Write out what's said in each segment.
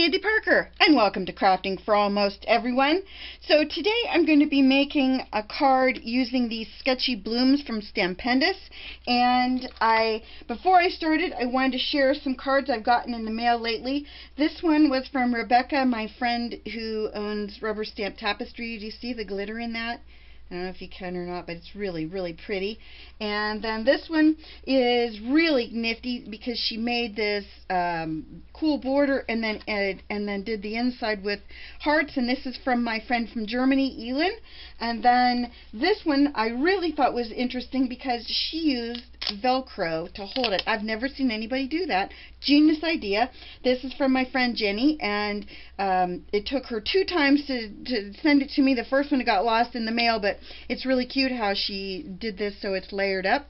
Sandy Parker, and welcome to Crafting for Almost Everyone. So today I'm going to be making a card using these Sketchy Blooms from Stampendous, and before I started, I wanted to share some cards I've gotten in the mail lately. This one was from Rebecca, my friend who owns Rubber Stamp Tapestry. Do you see the glitter in that? I don't know if you can or not, but it's really, really pretty. And then this one is really nifty because she made this cool border and then did the inside with hearts. And this is from my friend from Germany, Elin. And then this one I really thought was interesting because she used Velcro to hold it. I've never seen anybody do that. Genius idea. This is from my friend Jenny, and it took her 2 times to send it to me. The first one it got lost in the mail, but it's really cute how she did this so it's layered up.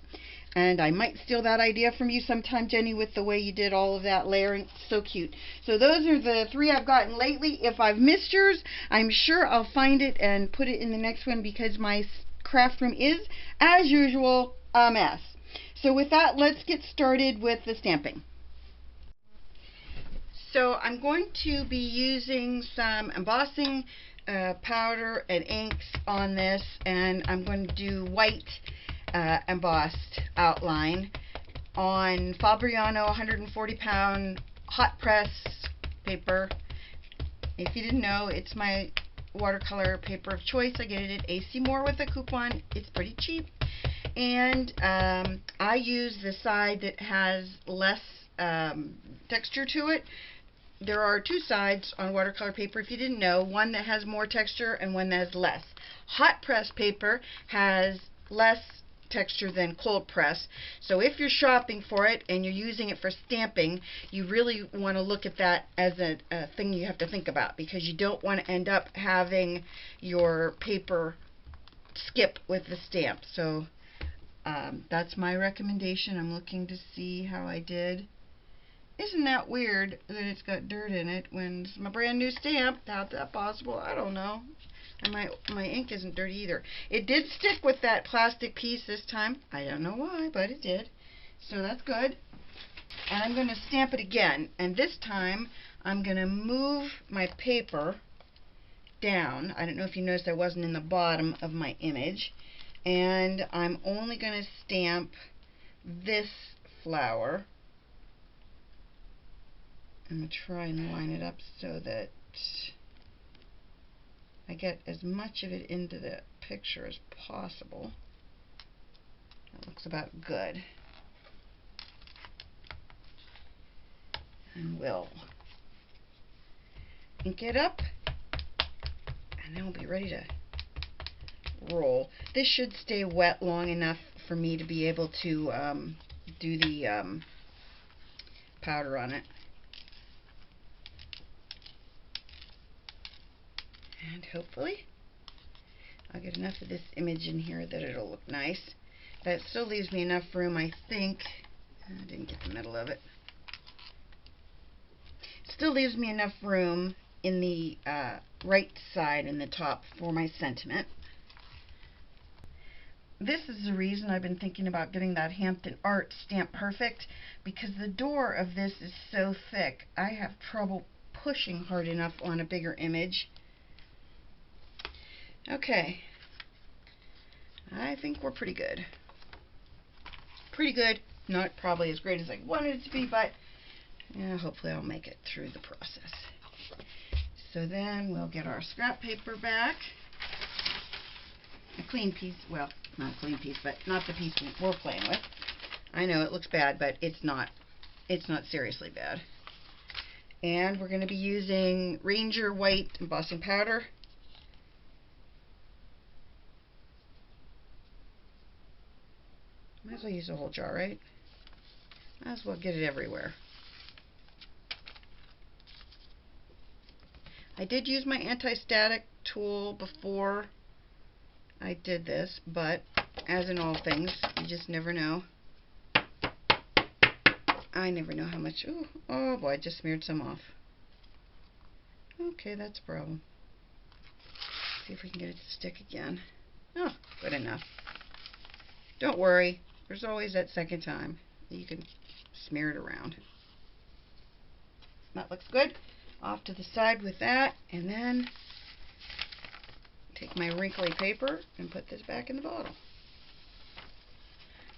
And I might steal that idea from you sometime, Jenny, with the way you did all of that layering. So cute. So those are the 3 I've gotten lately. If I've missed yours, I'm sure I'll find it and put it in the next one because my craft room is, as usual, a mess. So with that, let's get started with the stamping. So I'm going to be using some embossing powder and inks on this, and I'm going to do white embossed outline on Fabriano 140-pound hot press paper. If you didn't know, it's my watercolor paper of choice. I get it at AC Moore with a coupon. It's pretty cheap. And I use the side that has less texture to it. There are 2 sides on watercolor paper, if you didn't know, one that has more texture and one that has less. Hot press paper has less texture than cold press, so if you're shopping for it and you're using it for stamping, you really want to look at that as a thing you have to think about, because you don't want to end up having your paper skip with the stamp. So that's my recommendation. I'm looking to see how I did. Isn't that weird that it's got dirt in it when it's my brand new stamp? How's that possible? I don't know. And my ink isn't dirty either. It did stick with that plastic piece this time. I don't know why, but it did. So that's good. And I'm going to stamp it again. And this time I'm going to move my paper down. I don't know if you noticed I wasn't in the bottom of my image. And I'm only going to stamp this flower. I'm going to try and line it up so that I get as much of it into the picture as possible. That looks about good. And we'll ink it up, and then we'll be ready to roll. This should stay wet long enough for me to be able to do the powder on it. And hopefully I'll get enough of this image in here that it'll look nice. That still leaves me enough room, I think. I didn't get the middle of it. Still leaves me enough room in the right side in the top for my sentiment. This is the reason I've been thinking about getting that Hampton Art Stamp Perfect, because the door of this is so thick. I have trouble pushing hard enough on a bigger image. Okay, I think we're pretty good. Pretty good. Not probably as great as I wanted it to be, but yeah, hopefully I'll make it through the process. So then we'll get our scrap paper back. A clean piece, well, not a clean piece, but not the piece we're playing with. I know it looks bad, but it's not. It's not seriously bad. And we're going to be using Ranger White embossing powder. Might as well use the whole jar, right? Might as well get it everywhere. I did use my anti-static tool before I did this, but as in all things, you just never know. I never know how much. Ooh, oh boy, I just smeared some off. Okay, that's a problem. See if we can get it to stick again. Oh, good enough. Don't worry. There's always that second time. You can smear it around. That looks good. off to the side with that, and then take my wrinkly paper and put this back in the bottle.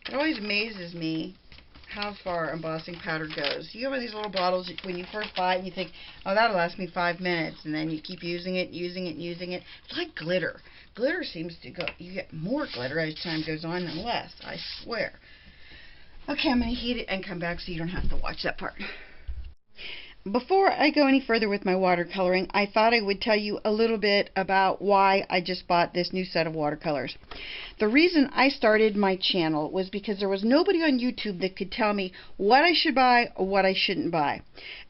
It always amazes me how far embossing powder goes. You have these little bottles when you first buy it and you think, oh, that'll last me 5 minutes, and then you keep using it, using it, using it. It's like glitter. Glitter seems to go, you get more glitter as time goes on than less, I swear. Okay, I'm going to heat it and come back so you don't have to watch that part. Before I go any further with my watercoloring, I thought I would tell you a little bit about why I just bought this new set of watercolors. The reason I started my channel was because there was nobody on YouTube that could tell me what I should buy or what I shouldn't buy.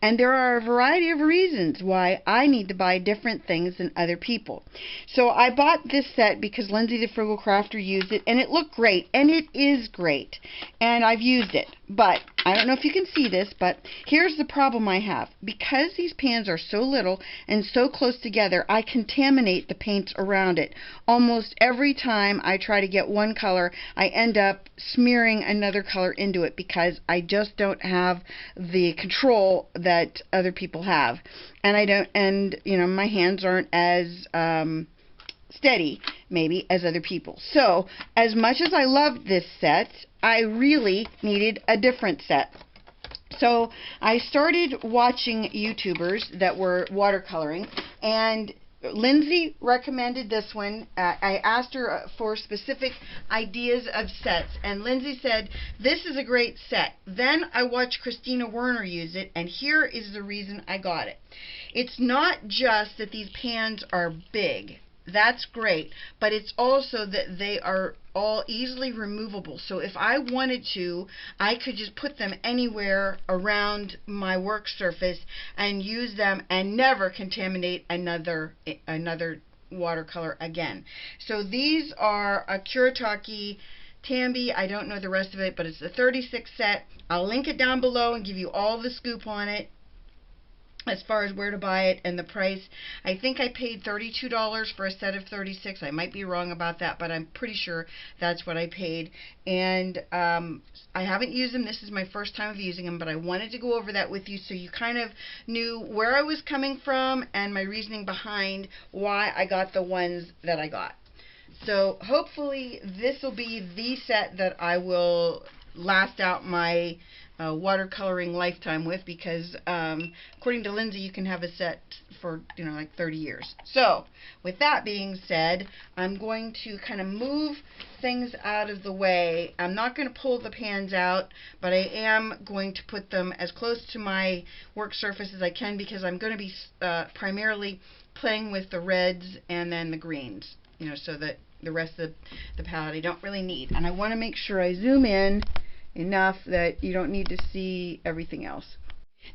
And there are a variety of reasons why I need to buy different things than other people. So I bought this set because Lindsay the Frugal Crafter used it, and it looked great, and it is great. And I've used it. But I don't know if you can see this, but here's the problem I have. Because these pans are so little and so close together, I contaminate the paints around it. Almost every time I try to get one color, I end up smearing another color into it because I just don't have the control that other people have. And I don't, and you know, my hands aren't as steady maybe as other people. So as much as I love this set, I really needed a different set. So I started watching YouTubers that were watercoloring, and Lindsay recommended this one. I asked her for specific ideas of sets, and Lindsay said, this is a great set. Then I watched Christina Werner use it, and here is the reason I got it. It's not just that these pans are big. That's great, but it's also that they are all easily removable. So if I wanted to, I could just put them anywhere around my work surface and use them and never contaminate another watercolor again. So these are a Kuretake Tambi. I don't know the rest of it, but it's the 36 set. I'll link it down below and give you all the scoop on it as far as where to buy it and the price. I think I paid $32 for a set of 36. I might be wrong about that, but I'm pretty sure that's what I paid. And I haven't used them. This is my first time of using them, but I wanted to go over that with you so you kind of knew where I was coming from and my reasoning behind why I got the ones that I got. So hopefully this will be the set that I will last out my watercoloring lifetime with, because according to Lindsay, you can have a set for, you know, like 30 years. So with that being said, I'm going to kind of move things out of the way. I'm not going to pull the pans out, but I am going to put them as close to my work surface as I can, because I'm going to be primarily playing with the reds and then the greens, you know, so that the rest of the palette I don't really need. And I want to make sure I zoom in enough that you don't need to see everything else.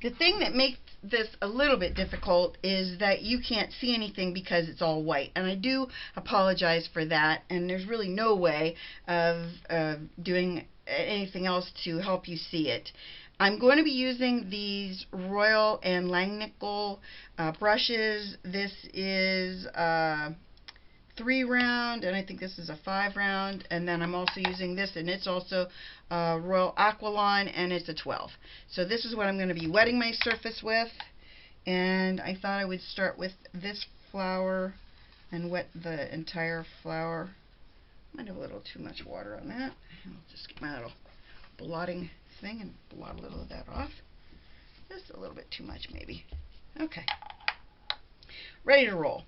The thing that makes this a little bit difficult is that you can't see anything because it's all white, and I do apologize for that, and there's really no way of doing anything else to help you see it. I'm going to be using these Royal and Langnickel brushes. This is 3 round, and I think this is a 5 round, and then I'm also using this, and it's also Royal Aqualon, and it's a 12. So this is what I'm going to be wetting my surface with, and I thought I would start with this flower and wet the entire flower. Might have a little too much water on that. I'll just get my little blotting thing and blot a little of that off. Just a little bit too much maybe. Okay. Ready to roll.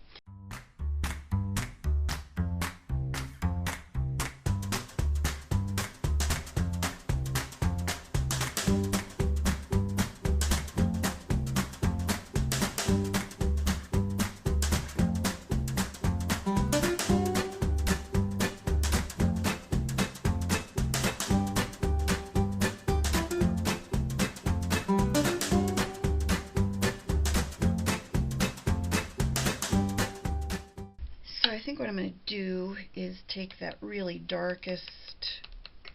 I think what I'm going to do is take that really darkest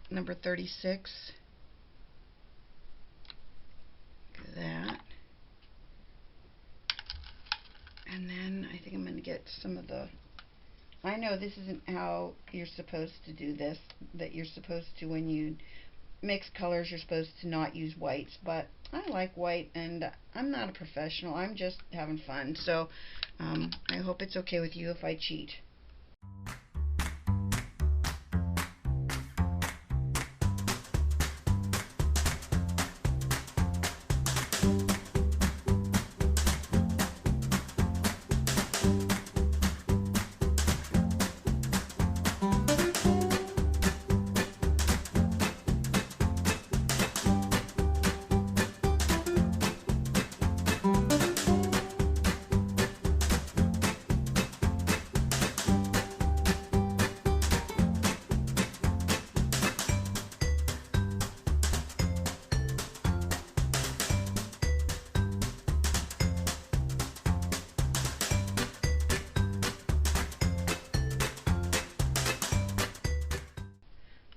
number 36, like that, and then I think I'm going to get some of the, I know this isn't how you're supposed to do this, that you're supposed to, when you mix colors, you're supposed to not use whites, but I like white, and I'm not a professional. I'm just having fun. So I hope it's okay with you if I cheat.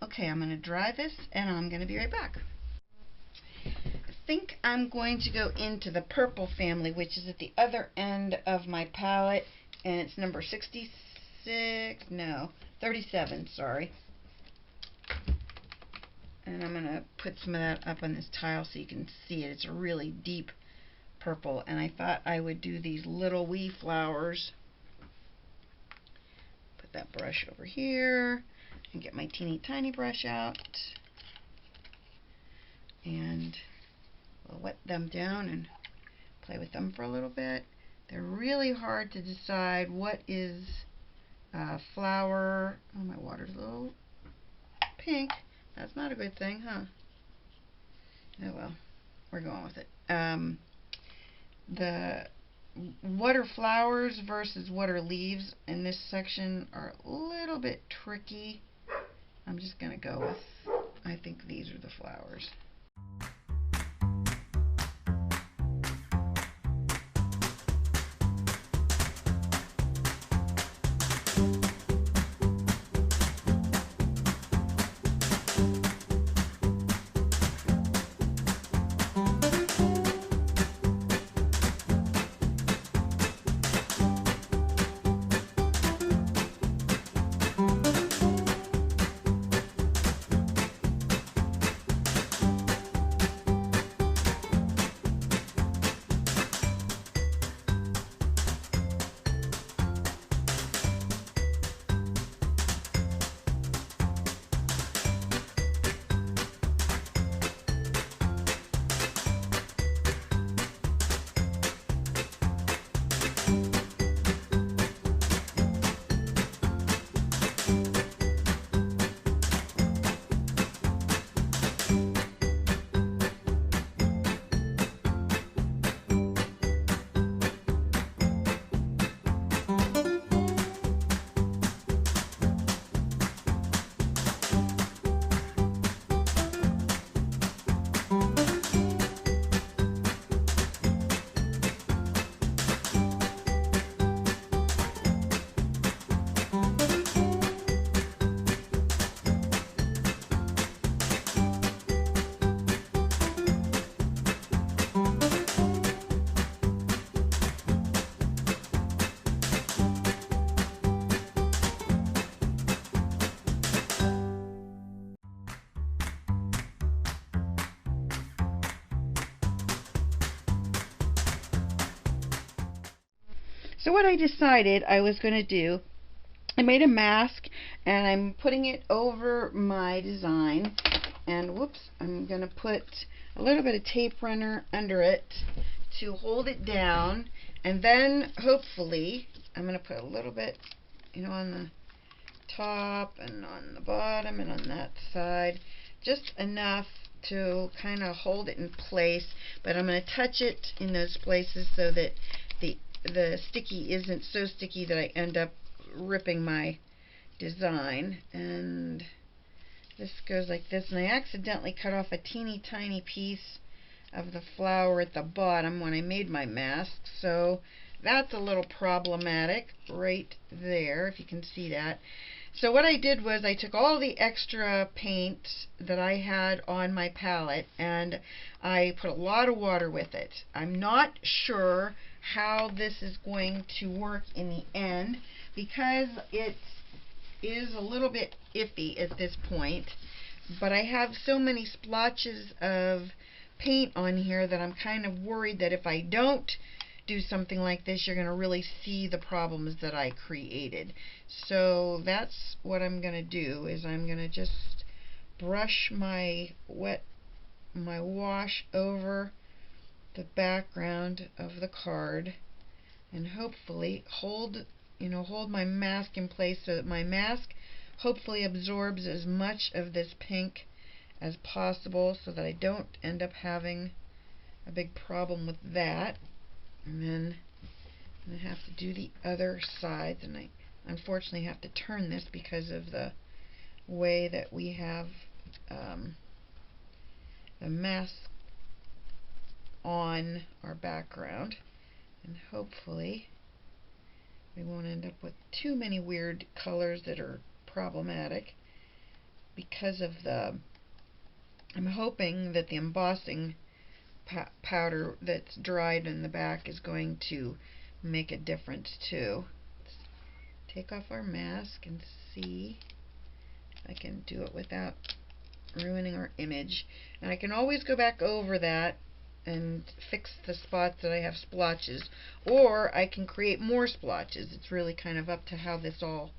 Okay, I'm going to dry this, and I'm going to be right back. I think I'm going to go into the purple family, which is at the other end of my palette, and it's number 37, sorry. And I'm going to put some of that up on this tile so you can see it. It's a really deep purple, and I thought I would do these little wee flowers. Put that brush over here. And get my teeny tiny brush out, and we'll wet them down and play with them for a little bit. They're really hard to decide what is flower. Oh, my water's a little pink. That's not a good thing, huh? Oh well, we're going with it. The what are flowers versus what are leaves in this section are a little bit tricky. I'm just going to go with, I think these are the flowers. So what I decided I was going to do, I made a mask, and I'm putting it over my design, and whoops, I'm going to put a little bit of tape runner under it to hold it down, and then hopefully I'm going to put a little bit, you know, on the top and on the bottom and on that side, just enough to kind of hold it in place, but I'm going to touch it in those places so that the sticky isn't so sticky that I end up ripping my design. And this goes like this, and I accidentally cut off a teeny tiny piece of the flower at the bottom when I made my mask, so that's a little problematic right there, if you can see that. So what I did was I took all the extra paint that I had on my palette and I put a lot of water with it. I'm not sure how this is going to work in the end because it is a little bit iffy at this point, but I have so many splotches of paint on here that I'm kind of worried that if I don't do something like this, you're going to really see the problems that I created. So that's what I'm going to do, is I'm going to just brush my wash over the background of the card, and hopefully hold my mask in place so that my mask hopefully absorbs as much of this pink as possible, so that I don't end up having a big problem with that. And then I'm going to have to do the other sides, and I unfortunately have to turn this because of the way that we have the mask on our background, and hopefully we won't end up with too many weird colors that are problematic because of the, I'm hoping that the embossing powder that's dried in the back is going to make a difference too. Let's take off our mask and see if I can do it without ruining our image. And I can always go back over that and fix the spots that I have splotches, or I can create more splotches. It's really kind of up to how this all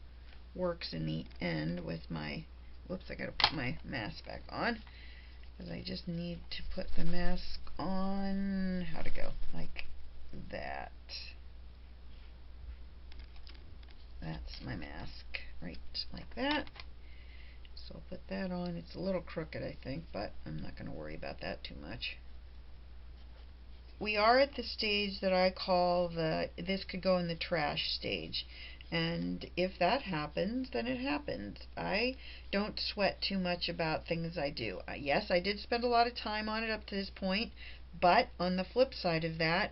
works in the end with my, whoops, I gotta put my mask back on, because I just need to put the mask on, how to go, like that. That's my mask, right like that. So I'll put that on. It's a little crooked, I think, but I'm not going to worry about that too much. We are at the stage that I call the this could go in the trash stage. And if that happens, then it happens. I don't sweat too much about things I do. Yes, I did spend a lot of time on it up to this point, but on the flip side of that,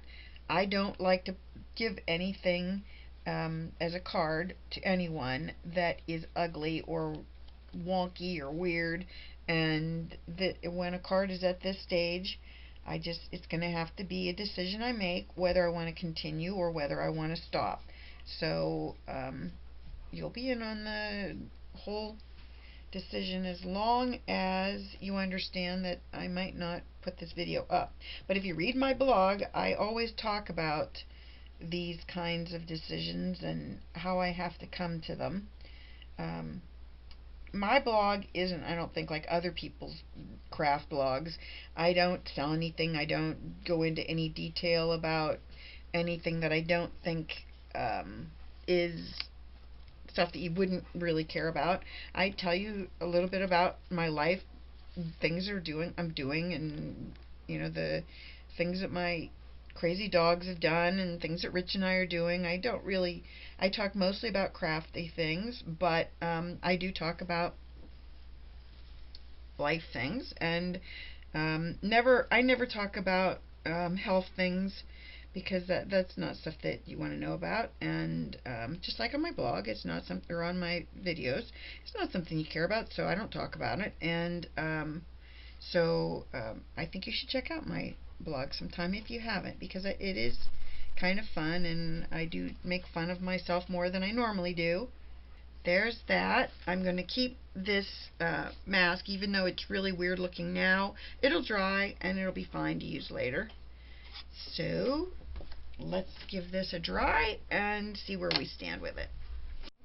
I don't like to give anything as a card to anyone that is ugly or wonky or weird. And that when a card is at this stage, it's going to have to be a decision I make whether I want to continue or whether I want to stop. So you'll be in on the whole decision as long as you understand that I might not put this video up. But if you read my blog, I always talk about these kinds of decisions and how I have to come to them. My blog isn't, I don't think, like other people's craft blogs. I don't sell anything. I don't go into any detail about anything that I don't think is stuff that you wouldn't really care about. I tell you a little bit about my life, things I'm doing, and the things that my crazy dogs have done, and things that Rich and I are doing. I talk mostly about crafty things, but I do talk about life things, and I never talk about health things, because that's not stuff that you want to know about. And just like on my blog, it's not something, or on my videos, it's not something you care about, so I don't talk about it. And so I think you should check out my blog sometime if you haven't, because it is kind of fun, and I do make fun of myself more than I normally do. There's that. I'm going to keep this mask, even though it's really weird looking now. It'll dry and it'll be fine to use later. So let's give this a dry and see where we stand with it.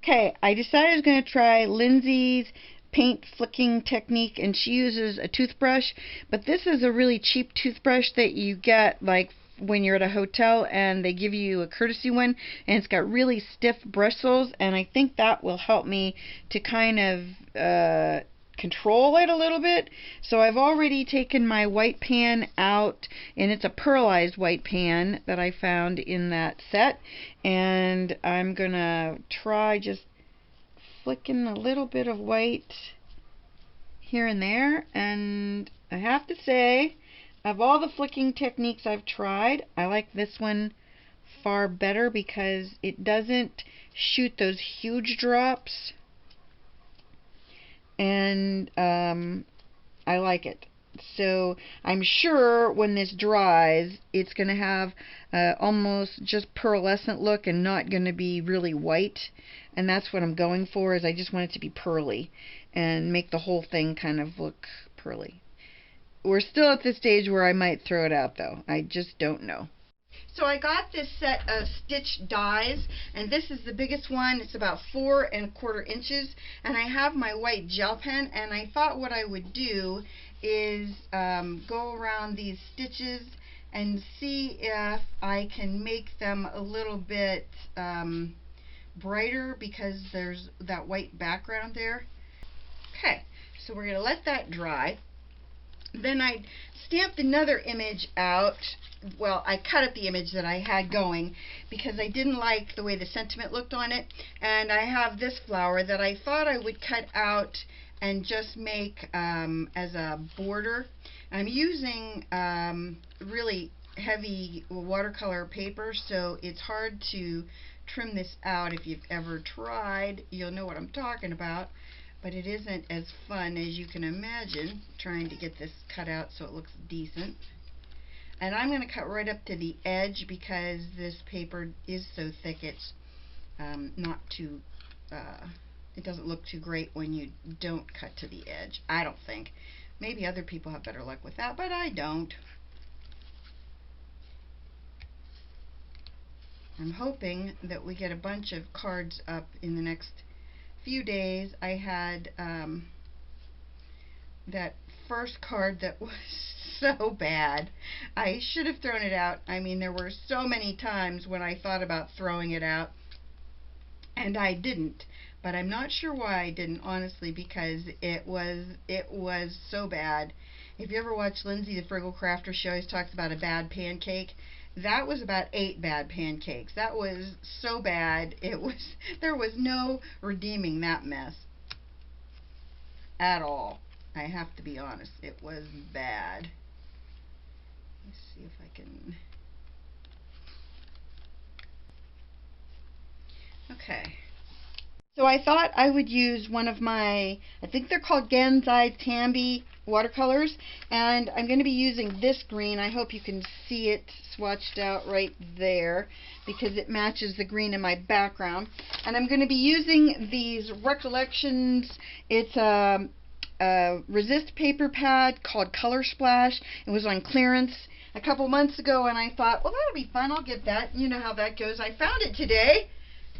Okay, I decided I was going to try Lindsay's paint flicking technique, and she uses a toothbrush, but this is a really cheap toothbrush that you get like when you're at a hotel and they give you a courtesy one, and it's got really stiff bristles, and I think that will help me to kind of control it a little bit. So I've already taken my white pan out, and it's a pearlized white pan that I found in that set, and I'm gonna try just flicking a little bit of white here and there. And I have to say, of all the flicking techniques I've tried, I like this one far better because it doesn't shoot those huge drops, and I like it. So I'm sure when this dries, it's going to have almost just pearlescent look and not going to be really white. And that's what I'm going for, is I just want it to be pearly and make the whole thing kind of look pearly. we're still at the stage where I might throw it out though. I just don't know. So I got this set of stitch dies, and this is the biggest one. It's about 4¼ inches, and I have my white gel pen, and I thought what I would do is go around these stitches and see if I can make them a little bit brighter because there's that white background there. Okay, so we're going to let that dry. Then I stamped another image out. Well, I cut up the image that I had going because I didn't like the way the sentiment looked on it. And I have this flower that I thought I would cut out and just make as a border. I'm using really heavy watercolor paper, so it's hard to trim this out. If you've ever tried, you'll know what I'm talking about. But it isn't as fun as you can imagine trying to get this cut out so it looks decent. And I'm going to cut right up to the edge because this paper is so thick it's not too, it doesn't look too great when you don't cut to the edge, I don't think. Maybe other people have better luck with that, but I don't. I'm hoping that we get a bunch of cards up in the next few days. I had that first card that was so bad. I should have thrown it out. I mean, there were so many times when I thought about throwing it out, and I didn't. But I'm not sure why I didn't, honestly, because it was so bad. If you ever watch Lindsay the Frugal Crafter, she always talks about a bad pancake. That was about 8 bad pancakes. That was so bad. There was no redeeming that mess at all. I have to be honest. It was bad. Let's see if I can. Okay. So I thought I would use one of my, I think they're called Gansai Tambi watercolors, and I'm going to be using this green. I hope you can see it swatched out right there because it matches the green in my background. And I'm going to be using these Recollections. It's a resist paper pad called Color Splash. It was on clearance a couple months ago, and I thought, well, that'll be fun. I'll get that. You know how that goes. I found it today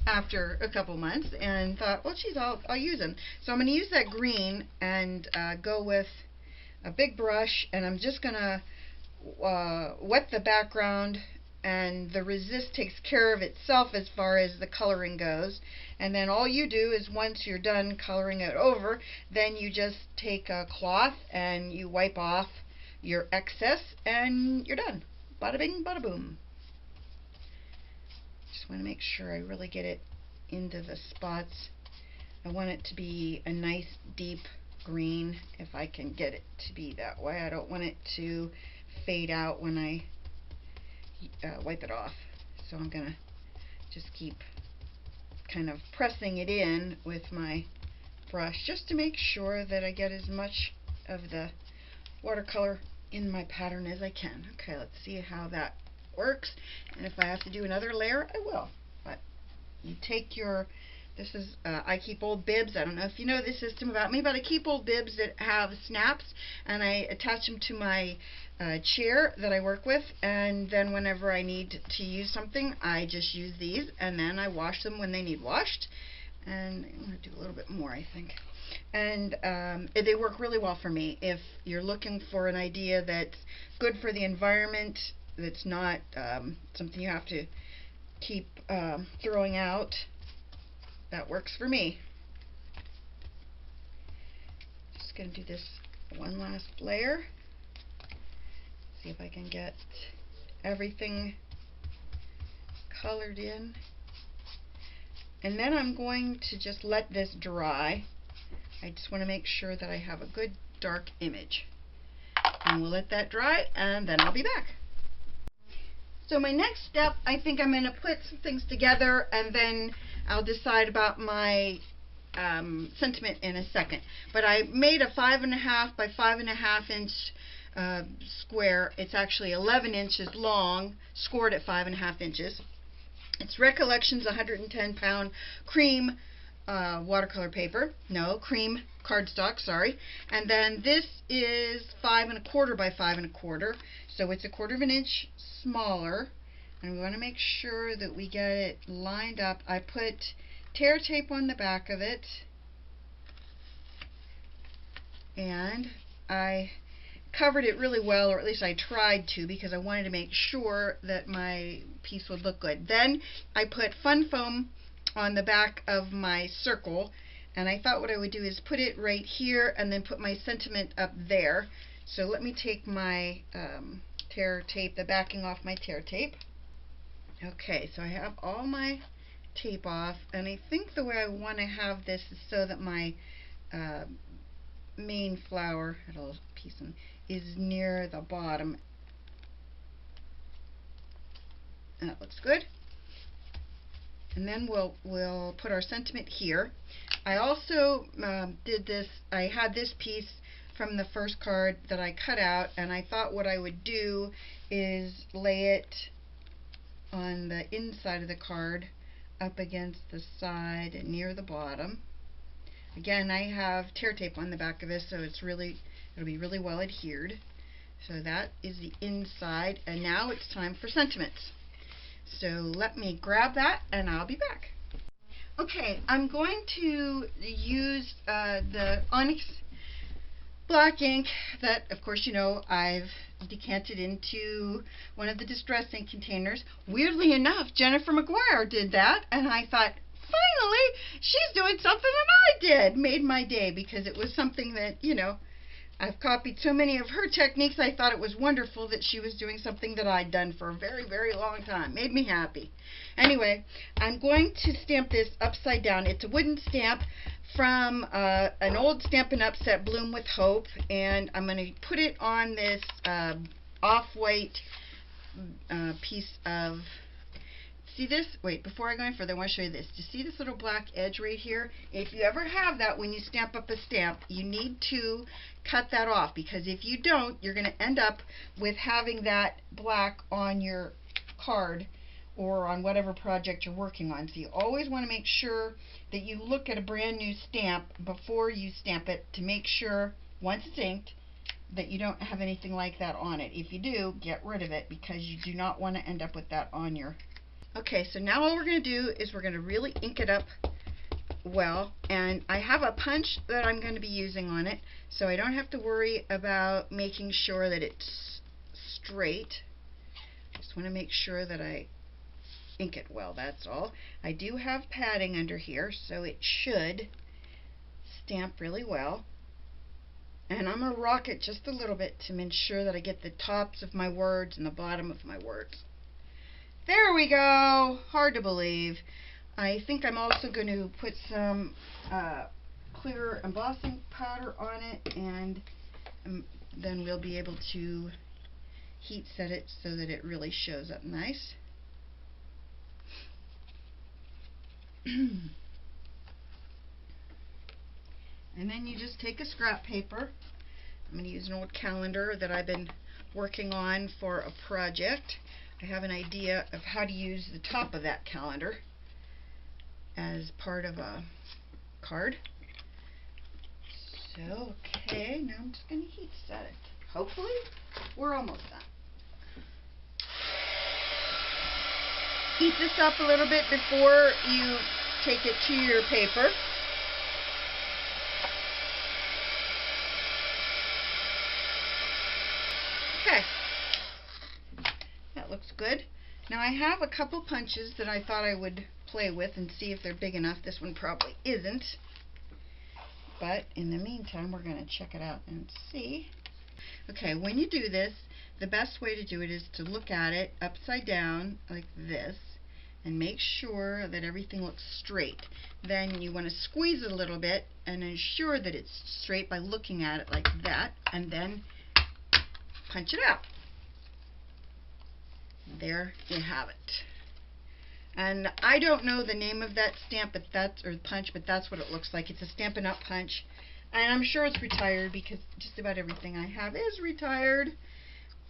after a couple months and thought, well, geez, I'll use them. So I'm going to use that green and go with a big brush, and I'm just going to wet the background, and the resist takes care of itself as far as the coloring goes. And then all you do is once you're done coloring it over, then you just take a cloth and you wipe off your excess and you're done. Bada bing, bada boom. Just want to make sure I really get it into the spots. I want it to be a nice deep green if I can get it to be that way. I don't want it to fade out when I wipe it off. So I'm going to just keep kind of pressing it in with my brush just to make sure that I get as much of the watercolor in my pattern as I can. Okay, let's see how that works, and if I have to do another layer, I will. But you take your, this is, I keep old bibs. I don't know if you know this system about me, but I keep old bibs that have snaps, and I attach them to my chair that I work with, and then whenever I need to use something, I just use these, and then I wash them when they need washed. And I'm going to do a little bit more, I think. And they work really well for me. If you're looking for an idea that's good for the environment, that's not something you have to keep throwing out, that works for me. Just going to do this one last layer. See if I can get everything colored in. And then I'm going to just let this dry. I just want to make sure that I have a good dark image. And we'll let that dry, and then I'll be back. So my next step, I think I'm going to put some things together, and then I'll decide about my sentiment in a second. But I made a 5.5 by 5.5 inch square. It's actually 11 inches long, scored at 5.5 inches. It's Recollections 110 pound cream watercolor paper. No, cream cardstock, sorry. And then this is 5 1/4 by 5 1/4, so it's 1/4 of an inch smaller. And we want to make sure that we get it lined up. I put tear tape on the back of it, and I covered it really well, or at least I tried to, because I wanted to make sure that my piece would look good. Then I put fun foam on the back of my circle, and I thought what I would do is put it right here and then put my sentiment up there. So let me take my tear tape, the backing off my tear tape. Okay, so I have all my tape off, and I think the way I want to have this is so that my main flower, a little piece is near the bottom. And that looks good. And then we'll put our sentiment here. I also did this, I had this piece from the first card that I cut out, and I thought what I would do is lay it on the inside of the card up against the side near the bottom. Again, I have tear tape on the back of this, so it'll be really well adhered. So that is the inside, and now it's time for sentiments. So let me grab that and I'll be back. Okay, I'm going to use the Onyx black ink that, of course, you know, I've decanted into one of the distress ink containers. Weirdly enough, Jennifer McGuire did that, and I thought, finally, she's doing something that I did. Made my day, because it was something that, you know, I've copied so many of her techniques. I thought it was wonderful that she was doing something that I'd done for a very, very long time. Made me happy. Anyway, I'm going to stamp this upside down. It's a wooden stamp from an old Stampin' Up! Set, Bloom with Hope, and I'm going to put it on this off-white piece of... See this? Wait, before I go any further, I want to show you this. Do you see this little black edge right here? If you ever have that when you stamp up a stamp, you need to cut that off, because if you don't, you're going to end up with having that black on your card or on whatever project you're working on. So you always want to make sure that you look at a brand new stamp before you stamp it to make sure, once it's inked, that you don't have anything like that on it. If you do, get rid of it, because you do not want to end up with that on your... Okay, so now all we're going to do is we're going to really ink it up well, and I have a punch that I'm going to be using on it, so I don't have to worry about making sure that it's straight. Just want to make sure that I ink it well, that's all. I do have padding under here, so it should stamp really well. And I'm going to rock it just a little bit to ensure that I get the tops of my words and the bottom of my words. There we go. Hard to believe. I think I'm also going to put some clear embossing powder on it, and then we'll be able to heat set it so that it really shows up nice. And then you just take a scrap paper. I'm going to use an old calendar that I've been working on for a project. I have an idea of how to use the top of that calendar as part of a card. So, okay, now I'm just going to heat set it. Hopefully, we're almost done. Heat this up a little bit before you take it to your paper. Okay. That looks good. Now I have a couple punches that I thought I would play with and see if they're big enough. This one probably isn't. But in the meantime, we're going to check it out and see. Okay, when you do this, the best way to do it is to look at it upside down like this and make sure that everything looks straight. Then you want to squeeze it a little bit and ensure that it's straight by looking at it like that, and then punch it out. There you have it. And I don't know the name of that stamp, but that's, or punch, but that's what it looks like. It's a Stampin' Up! Punch. And I'm sure it's retired because just about everything I have is retired.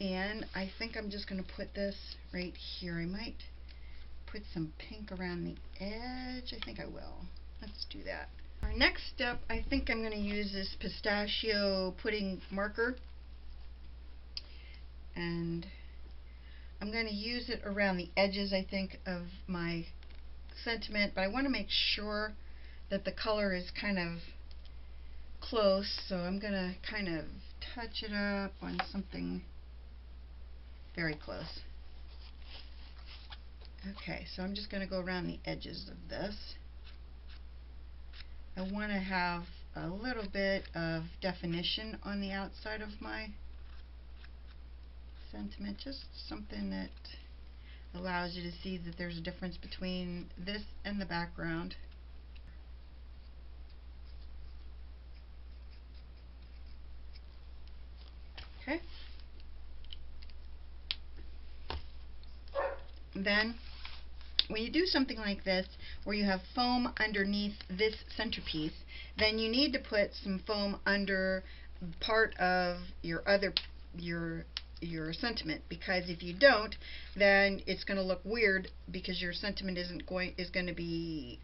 And I think I'm just going to put this right here. I might put some pink around the edge. I think I will. let's do that. Our next step, I think I'm going to use this pistachio pudding marker, and I'm going to use it around the edges, I think, of my sentiment, but I want to make sure that the color is kind of close, so I'm going to kind of touch it up on something very close. Okay, so I'm just going to go around the edges of this. I want to have a little bit of definition on the outside of my sentiment, just something that allows you to see that there's a difference between this and the background. Okay. Then, when you do something like this, where you have foam underneath this centerpiece, then you need to put some foam under part of your sentiment, because if you don't, then it's going to look weird, because your sentiment is going to be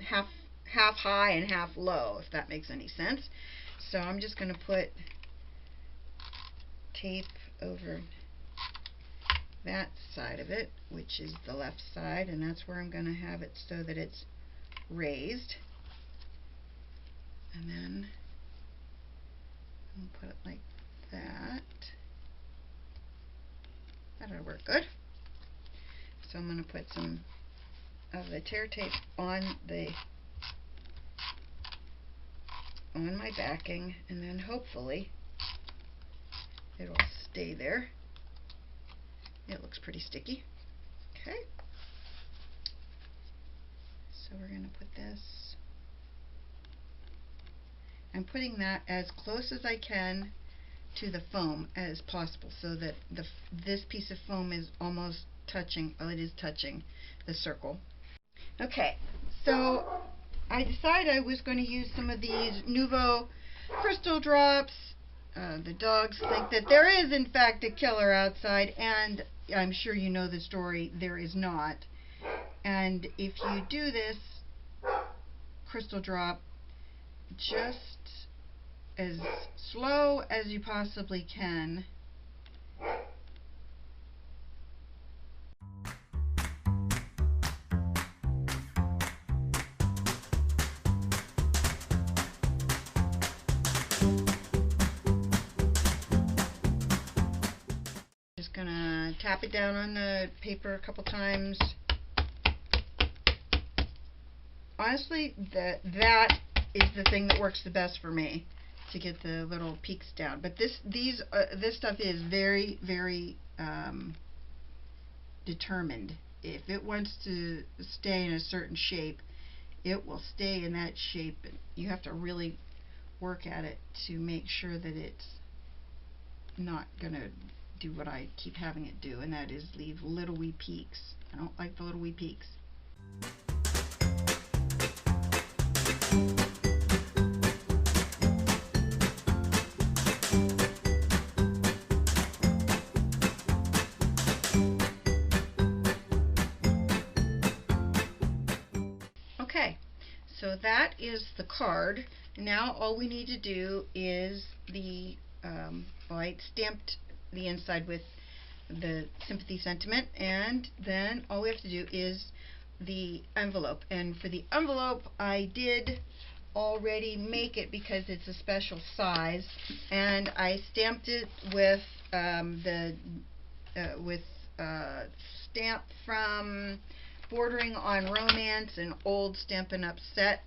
half high and half low, if that makes any sense. So I'm just going to put tape over that side of it, which is the left side, and that's where I'm going to have it so that it's raised. And then I'll put it like that. That'll work good. So I'm going to put some of the tear tape on my backing, and then hopefully it'll stay there. It looks pretty sticky. Okay. So we're going to put this. I'm putting that as close as I can to the foam as possible, so that this piece of foam is almost touching, well, it is touching the circle. Okay, so I decided I was going to use some of these Nouveau crystal drops. The dogs think that there is in fact a killer outside, and I'm sure you know the story, there is not. And if you do this crystal drop just as slow as you possibly can, just gonna tap it down on the paper a couple times. Honestly, that is the thing that works the best for me, to get the little peaks down. But this stuff is very, very determined. If it wants to stay in a certain shape, it will stay in that shape. You have to really work at it to make sure that it's not gonna do what I keep having it do, and that is leave little wee peaks. I don't like the little wee peaks. Okay, so that is the card. Now all we need to do is the, well, I stamped the inside with the sympathy sentiment, and then all we have to do is the envelope. And for the envelope, I did already make it because it's a special size, and I stamped it with stamp from Bordering on Romance, an old Stampin' Up! Set,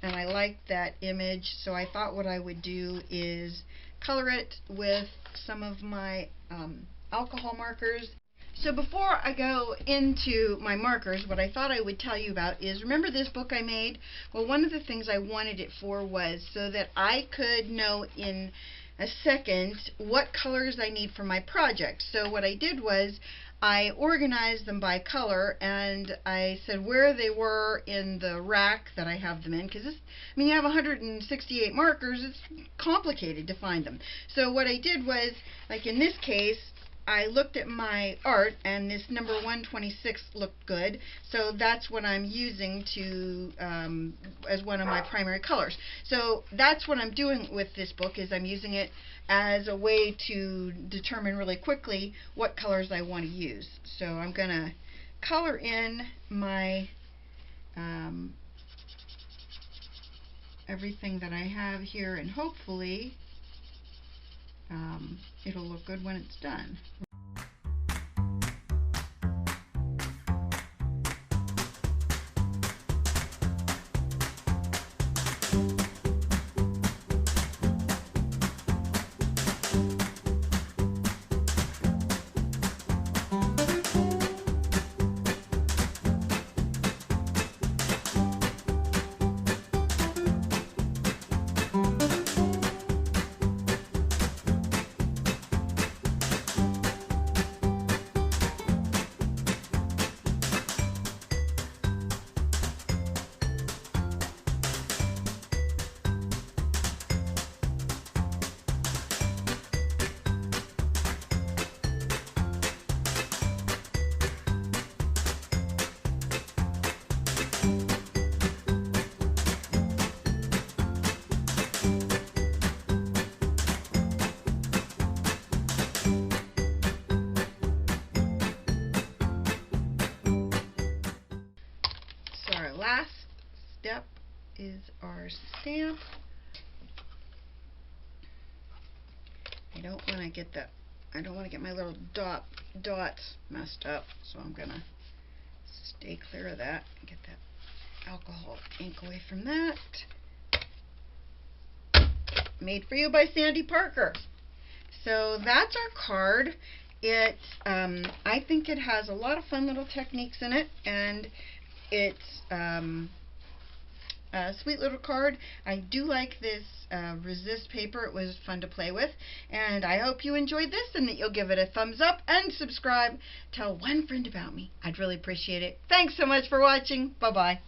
and I liked that image, so I thought what I would do is color it with some of my alcohol markers. So before I go into my markers, what I thought I would tell you about is, remember this book I made? Well, one of the things I wanted it for was so that I could know in a second what colors I need for my project. So what I did was I organized them by color, and I said where they were in the rack that I have them in, because I mean, you have 168 markers, it's complicated to find them. So what I did was, like in this case, I looked at my art and this number 126 looked good, so that's what I'm using to as one of my primary colors. So that's what I'm doing with this book, is I'm using it as a way to determine really quickly what colors I want to use. So I'm going to color in my everything that I have here, and hopefully it'll look good when it's done. Last step is our stamp. I don't want to get my little dots messed up, so I'm gonna stay clear of that and get that alcohol ink away from that. Made for you by Sandy Parker. So that's our card. It I think it has a lot of fun little techniques in it, and it's a sweet little card. I do like this resist paper. It was fun to play with, and I hope you enjoyed this and that you'll give it a thumbs up and subscribe. Tell one friend about me. I'd really appreciate it. Thanks so much for watching. Bye-bye.